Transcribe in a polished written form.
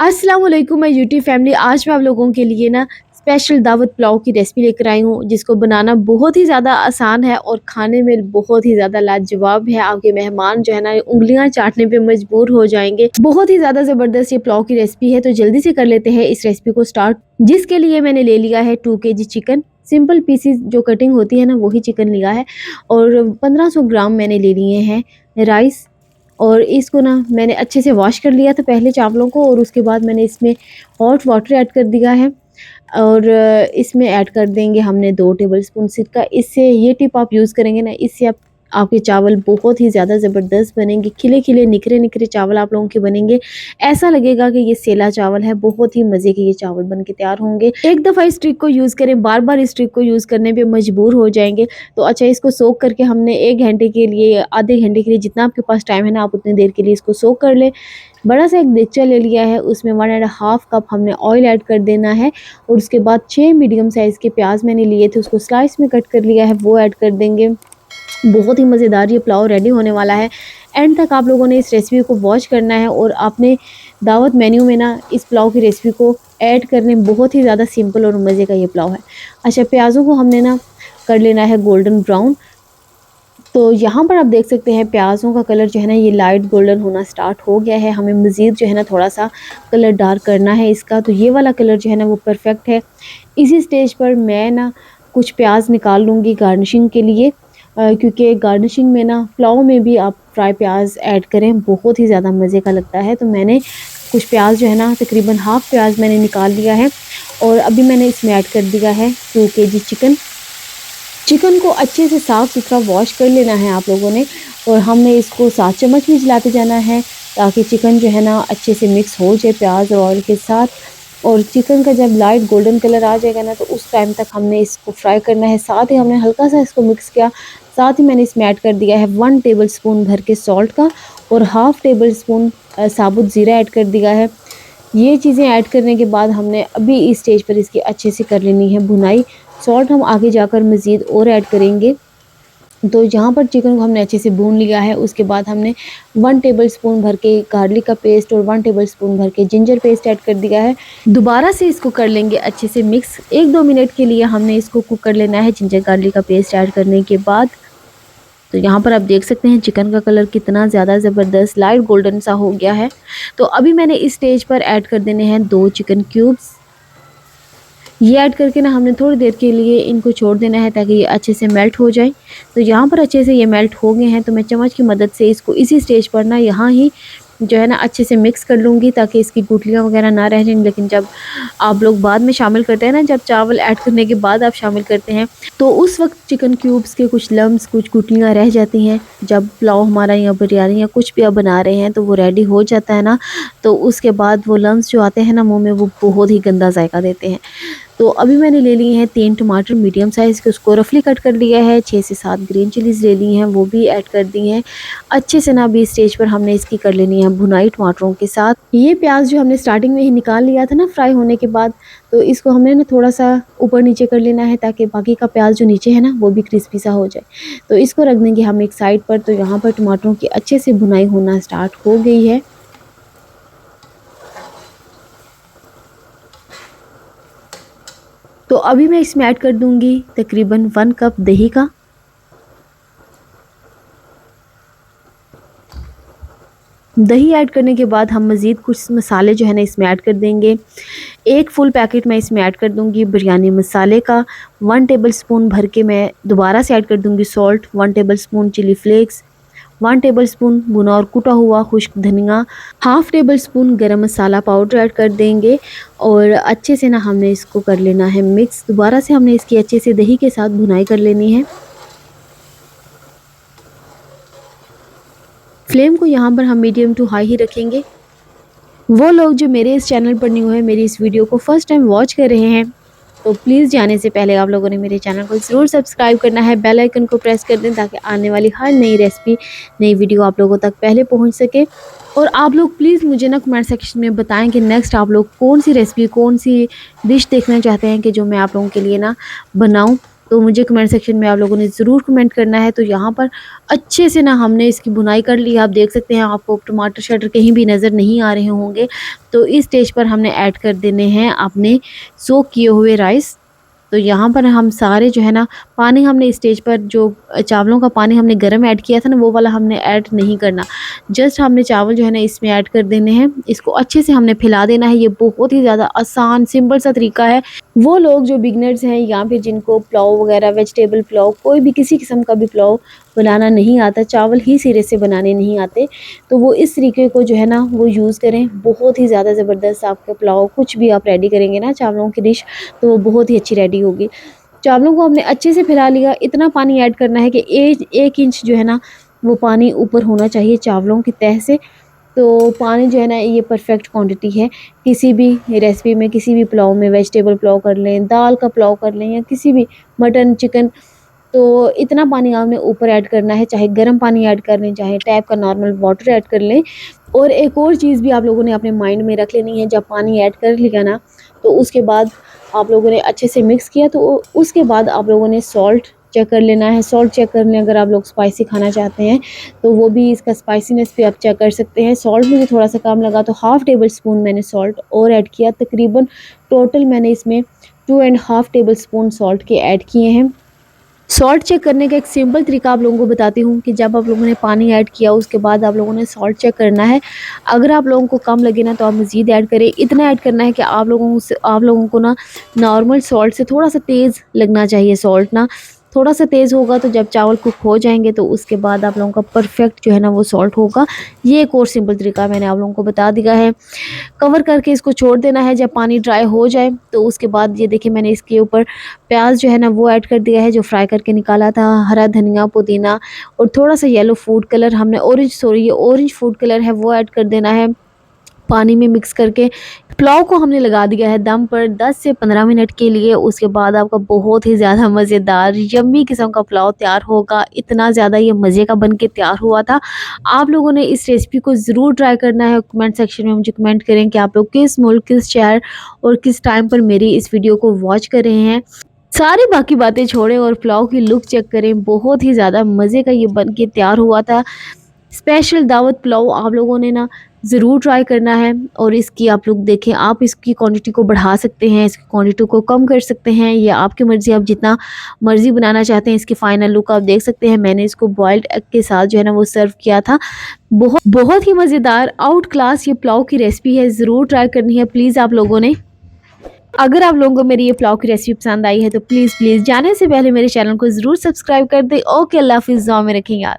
अस्सलाम वालेकुम मैं यूट्यूब फैमिली। आज मैं आप लोगों के लिए ना स्पेशल दावत पुलाव की रेसिपी लेकर आई हूँ, जिसको बनाना बहुत ही ज़्यादा आसान है और खाने में बहुत ही ज़्यादा लाजवाब है। आपके मेहमान जो है ना उंगलियां चाटने पे मजबूर हो जाएंगे। बहुत ही ज़्यादा ज़बरदस्त ये पुलाव की रेसिपी है, तो जल्दी से कर लेते हैं इस रेसिपी को स्टार्ट। जिसके लिए मैंने ले लिया है 2 kg चिकन। सिंपल पीसीज जो कटिंग होती है ना वही चिकन लिया है, और 1500 ग्राम मैंने ले लिए हैं राइस। और इसको ना मैंने अच्छे से वॉश कर लिया था पहले चावलों को, और उसके बाद मैंने इसमें हॉट वाटर ऐड कर दिया है। और इसमें ऐड कर देंगे हमने 2 टेबलस्पून सिरका। इससे ये टिप आप यूज़ करेंगे ना, इससे आप आपके चावल बहुत ही ज़्यादा ज़बरदस्त बनेंगे। खिले खिले निखरे निखरे चावल आप लोगों के बनेंगे। ऐसा लगेगा कि ये सेला चावल है। बहुत ही मज़े के ये चावल बन के तैयार होंगे। एक दफ़ा इस ट्रिक को यूज़ करें, बार बार इस ट्रिक को यूज़ करने पे मजबूर हो जाएंगे। तो अच्छा, इसको सोक करके हमने 1 घंटे के लिए, आधे घंटे के लिए, जितना आपके पास टाइम है ना आप उतनी देर के लिए इसको सोक कर लें। बड़ा सा एक देगचा ले लिया है, उसमें 1.5 कप हमने ऑयल ऐड कर देना है। और उसके बाद 6 मीडियम साइज़ के प्याज मैंने लिए थे, उसको स्लाइस में कट कर लिया है, वो ऐड कर देंगे। बहुत ही मज़ेदार ये पुलाव रेडी होने वाला है। एंड तक आप लोगों ने इस रेसिपी को वॉच करना है, और आपने दावत मेन्यू में ना इस पुलाव की रेसिपी को ऐड करने। बहुत ही ज़्यादा सिंपल और मज़े का ये पुलाव है। अच्छा, प्याज़ों को हमने ना कर लेना है गोल्डन ब्राउन। तो यहाँ पर आप देख सकते हैं प्याज़ों का कलर जो है ना ये लाइट गोल्डन होना स्टार्ट हो गया है। हमें मज़ीद जो है ना थोड़ा सा कलर डार्क करना है इसका। तो ये वाला कलर जो है ना वो परफेक्ट है। इसी स्टेज पर मैं ना कुछ प्याज निकाल लूँगी गार्निशिंग के लिए, क्योंकि गार्निशिंग में ना पुलाव में भी आप फ्राई प्याज ऐड करें, बहुत ही ज़्यादा मज़े का लगता है। तो मैंने कुछ प्याज जो है ना तकरीबन हाफ़ प्याज मैंने निकाल लिया है, और अभी मैंने इसमें ऐड कर दिया है 2 kg चिकन। चिकन को अच्छे से साफ़ सुथरा वॉश कर लेना है आप लोगों ने, और हमने इसको 7 चम्मच भी चलाते जाना है, ताकि चिकन जो है ना अच्छे से मिक्स हो जाए प्याज और ऑयल के साथ। और चिकन का जब लाइट गोल्डन कलर आ जाएगा ना, तो उस टाइम तक हमने इसको फ्राई करना है। साथ ही हमने हल्का सा इसको मिक्स किया। साथ ही मैंने इसमें ऐड कर दिया है 1 टेबलस्पून भर के सॉल्ट का, और हाफ़ टेबलस्पून साबुत ज़ीरा ऐड कर दिया है। ये चीज़ें ऐड करने के बाद हमने अभी इस स्टेज पर इसकी अच्छे से कर लेनी है भुनाई। सॉल्ट हम आगे जाकर मज़ीद और ऐड करेंगे। तो यहाँ पर चिकन को हमने अच्छे से भून लिया है। उसके बाद हमने 1 टेबलस्पून भर के गार्लिक का पेस्ट और 1 टेबलस्पून भर के जिंजर पेस्ट ऐड कर दिया है। दोबारा से इसको कर लेंगे अच्छे से मिक्स। 1-2 मिनट के लिए हमने इसको कुक कर लेना है जिंजर गार्लिक का पेस्ट ऐड करने के बाद। तो यहाँ पर आप देख सकते हैं चिकन का कलर कितना ज़्यादा ज़बरदस्त लाइट गोल्डन सा हो गया है। तो अभी मैंने इस स्टेज पर ऐड कर देने हैं 2 चिकन क्यूब्स। ये ऐड करके ना हमने थोड़ी देर के लिए इनको छोड़ देना है, ताकि ये अच्छे से मेल्ट हो जाए। तो यहाँ पर अच्छे से ये मेल्ट हो गए हैं, तो मैं चम्मच की मदद से इसको इसी स्टेज पर ना यहाँ ही जो है ना अच्छे से मिक्स कर लूँगी, ताकि इसकी गुठलियाँ वगैरह ना रह जाएं। लेकिन जब आप लोग बाद में शामिल करते हैं ना, जब चावल ऐड करने के बाद आप शामिल करते हैं, तो उस वक्त चिकन क्यूब्स के कुछ लम्स, कुछ गुठलियाँ रह जाती हैं। जब पुलाव हमारा या बिरयानी या कुछ भी आप बना रहे हैं तो वो रेडी हो जाता है ना, तो उसके बाद वो लम्स जो आते हैं ना मुँह में, वो बहुत ही गंदा जायका देते हैं। तो अभी मैंने ले लिए हैं 3 टमाटर मीडियम साइज़ के, उसको रफली कट कर लिया है। 6 से 7 ग्रीन चिलीज़ ले ली हैं, वो भी ऐड कर दी हैं। अच्छे से ना अभी स्टेज पर हमने इसकी कर लेनी है भुनाई टमाटरों के साथ। ये प्याज जो हमने स्टार्टिंग में ही निकाल लिया था ना फ्राई होने के बाद, तो इसको हमने ना थोड़ा सा ऊपर नीचे कर लेना है, ताकि बाकी का प्याज जो नीचे है ना वो भी क्रिस्पी सा हो जाए। तो इसको रख देंगे हम एक साइड पर। तो यहाँ पर टमाटरों की अच्छे से भुनाई होना स्टार्ट हो गई है। तो अभी मैं इसमें ऐड कर दूंगी तकरीबन 1 कप दही का। दही ऐड करने के बाद हम मज़ीद कुछ मसाले जो है ना इसमें ऐड कर देंगे। एक फुल पैकेट मैं इसमें ऐड कर दूंगी बिरयानी मसाले का। 1 टेबलस्पून भर के मैं दोबारा से ऐड कर दूंगी salt. 1 tablespoon chilli flakes. 1 tablespoon भुना और कुटा हुआ खुश्क धनिया। हाफ़ टेबलस्पून गरम मसाला पाउडर ऐड कर देंगे, और अच्छे से ना हमने इसको कर लेना है मिक्स। दोबारा से हमने इसकी अच्छे से दही के साथ भुनाई कर लेनी है। फ्लेम को यहाँ पर हम मीडियम टू हाई ही रखेंगे। वो लोग जो मेरे इस चैनल पर न्यू है, मेरी इस वीडियो को फर्स्ट टाइम वॉच कर रहे हैं, तो प्लीज़ जाने से पहले आप लोगों ने मेरे चैनल को ज़रूर सब्सक्राइब करना है। बेल आइकन को प्रेस कर दें, ताकि आने वाली हर नई रेसिपी, नई वीडियो आप लोगों तक पहले पहुंच सके। और आप लोग प्लीज़ मुझे ना कमेंट सेक्शन में बताएं कि नेक्स्ट आप लोग कौन सी रेसिपी, कौन सी डिश देखना चाहते हैं कि जो मैं आप लोगों के लिए ना बनाऊँ। तो मुझे कमेंट सेक्शन में आप लोगों ने ज़रूर कमेंट करना है। तो यहाँ पर अच्छे से ना हमने इसकी भुनाई कर ली है। आप देख सकते हैं, आपको टमाटर शटर कहीं भी नज़र नहीं आ रहे होंगे। तो इस स्टेज पर हमने ऐड कर देने हैं अपने सोक किए हुए राइस। तो यहाँ पर हम सारे जो है ना पानी हमने इस स्टेज पर जो चावलों का पानी हमने गर्म ऐड किया था ना, वो वाला हमने ऐड नहीं करना। जस्ट हमने चावल जो है ना इसमें ऐड कर देने हैं। इसको अच्छे से हमने फैला देना है। ये बहुत ही ज़्यादा आसान सिंपल सा तरीका है। वो लोग जो बिगनर्स हैं या फिर जिनको पुलाव वगैरह, वेजिटेबल पुलाव, कोई भी किसी किस्म का भी पुलाव बनाना नहीं आता, चावल ही सिरे से बनाने नहीं आते, तो वो इस तरीके को जो है ना वो यूज़ करें। बहुत ही ज़्यादा ज़बरदस्त आपका पुलाव कुछ भी आप रेडी करेंगे ना चावलों की डिश, तो वो बहुत ही अच्छी रेडी होगी। चावलों को हमने अच्छे से फैला लिया। इतना पानी ऐड करना है कि 1 इंच जो है ना वो पानी ऊपर होना चाहिए चावलों की तह से। तो पानी जो है ना ये परफेक्ट क्वांटिटी है। किसी भी रेसिपी में, किसी भी पुलाव में, वेजिटेबल पुलाव कर लें, दाल का पुलाव कर लें या किसी भी मटन चिकन, तो इतना पानी आपने ऊपर ऐड करना है। चाहे गर्म पानी ऐड कर लें, चाहे टैप का नॉर्मल वाटर ऐड कर लें। और एक और चीज़ भी आप लोगों ने अपने माइंड में रख लेनी है, जब पानी ऐड कर लिया ना तो उसके बाद आप लोगों ने अच्छे से मिक्स किया, तो उसके बाद आप लोगों ने सॉल्ट चेक कर लेना है। सॉल्ट चेक कर लें, अगर आप लोग स्पाइसी खाना चाहते हैं तो वो भी इसका स्पाइसीनेस भी आप चेक कर सकते हैं। सॉल्ट मुझे थोड़ा सा कम लगा तो हाफ़ टेबल स्पून मैंने सॉल्ट और ऐड किया। तकरीबन टोटल मैंने इसमें 2 and half table spoon salt के ऐड किए हैं। सॉल्ट चेक करने का एक सिंपल तरीका आप लोगों को बताती हूँ कि जब आप लोगों ने पानी ऐड किया उसके बाद आप लोगों ने सॉल्ट चेक करना है। अगर आप लोगों को कम लगे ना तो आप मज़ीद ऐड करें। इतना ऐड करना है कि आप लोगों को ना नॉर्मल सॉल्ट से थोड़ा सा तेज़ लगना चाहिए। सॉल्ट ना थोड़ा सा तेज़ होगा तो जब चावल कुक हो जाएंगे तो उसके बाद आप लोगों का परफेक्ट जो है ना वो सॉल्ट होगा। ये एक और सिंपल तरीका मैंने आप लोगों को बता दिया है। कवर करके इसको छोड़ देना है। जब पानी ड्राई हो जाए तो उसके बाद ये देखिए मैंने इसके ऊपर प्याज जो है ना वो ऐड कर दिया है, जो फ्राई करके निकाला था। हरा धनिया, पुदीना और थोड़ा सा येलो फूड कलर हमने ये ऑरेंज फूड कलर है वो ऐड कर देना है पानी में मिक्स करके। पुलाव को हमने लगा दिया है दम पर 10 से 15 मिनट के लिए। उसके बाद आपका बहुत ही ज़्यादा मज़ेदार यम्मी किस्म का पुलाव तैयार होगा। इतना ज़्यादा ये मज़े का बन के तैयार हुआ था। आप लोगों ने इस रेसिपी को ज़रूर ट्राई करना है। कमेंट सेक्शन में मुझे कमेंट करें कि आप लोग किस मुल्क, किस शहर और किस टाइम पर मेरी इस वीडियो को वॉच कर रहे हैं। सारी बाकी बातें छोड़ें और पुलाव की लुक चेक करें। बहुत ही ज़्यादा मज़े का ये बन के तैयार हुआ था। स्पेशल दावत पुलाव आप लोगों ने ना ज़रूर ट्राई करना है। और इसकी आप लोग देखें, आप इसकी क्वांटिटी को बढ़ा सकते हैं, इसकी क्वांटिटी को कम कर सकते हैं, ये आपकी मर्ज़ी। आप जितना मर्ज़ी बनाना चाहते हैं। इसकी फ़ाइनल लुक आप देख सकते हैं। मैंने इसको बॉइल्ड एग के साथ जो है ना वो सर्व किया था। बहुत बहुत ही मज़ेदार आउट क्लास ये पुलाव की रेसिपी है। ज़रूर ट्राई करनी है प्लीज़ आप लोगों ने। अगर आप लोगों को मेरी ये पुलाव की रेसिपी पसंद आई है तो प्लीज़ जाने से पहले मेरे चैनल को ज़रूर सब्सक्राइब कर दें। ओके, अल्लाह हाफ़िज़। दुआ में रखें याद।